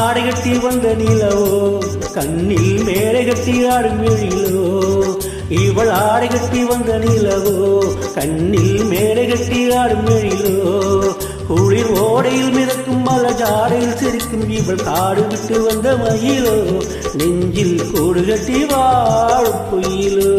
ஆடை கட்டி வந்த நிலவோ கண்ணில் மேடை கட்டி ஆடும் எழிலோ. இவள் ஆடை கட்டி வந்த நிலவோ கண்ணில் மேடை கட்டி ஆடும் எழிலோ. குளிர் ஓடையில் மிதக்கும் மல ஜாடையில் சிரிக்கும் இவள் காடு விட்டு வந்த மயிலோ. நெஞ்சில் கூடு கட்டி வாழும் குயிலோ.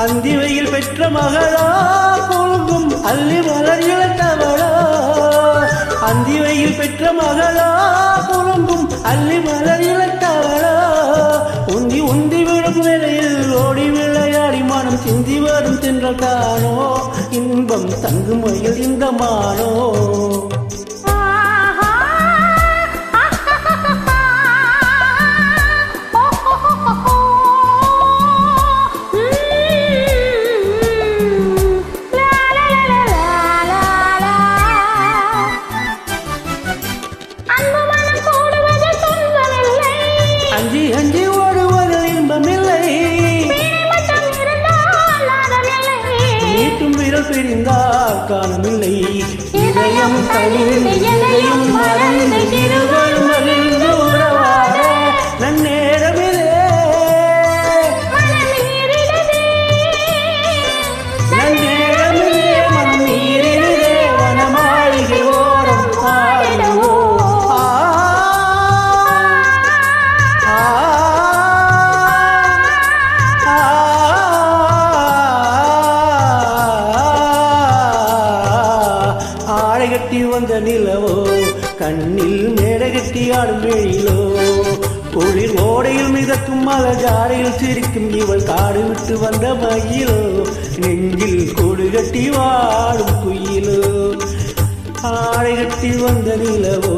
அந்திவையில் பெற்ற மகளோ கொழுங்கும் அல்லி மலர் இழந்தவளோ. அந்திவையில் பெற்ற மகளோ கொழுங்கும் அல்லி மலர் இழந்தவளோ. உந்தி உந்தி விடும் நிலையில் ஓடி விளையாடி மனம் சிந்தி வரும் தென்றல் காணோ. இன்பம் தங்கும் மயில் இந்த மானோ. அஞ்சி அஞ்சி ஓடுவது இன்பமில்லை. நீட்டும் விரல் பிரிந்தால் காணமில்லை. இதயம் கழிந்து இதயம் மறந்து இருவர் மகிழ்ந்து உறவாட நன்னேரமிலே நன்னேரமிலே மனம் நீரிலே வனமாளிகை ஓரம் பாடுவோ. ஆடை கட்டி வந்த நிலவோ கண்ணில் மேடை கட்டி ஆடும் எழிலோ. குளிர் ஓடையில் மிதக்கும் மல ஜாடையில் சிரிக்கும் இவள் காடு விட்டு வந்த மயிலோ. நெஞ்சில் கூடு கட்டி வாடும் குயிலோ. ஆடை கட்டி வந்த நிலவோ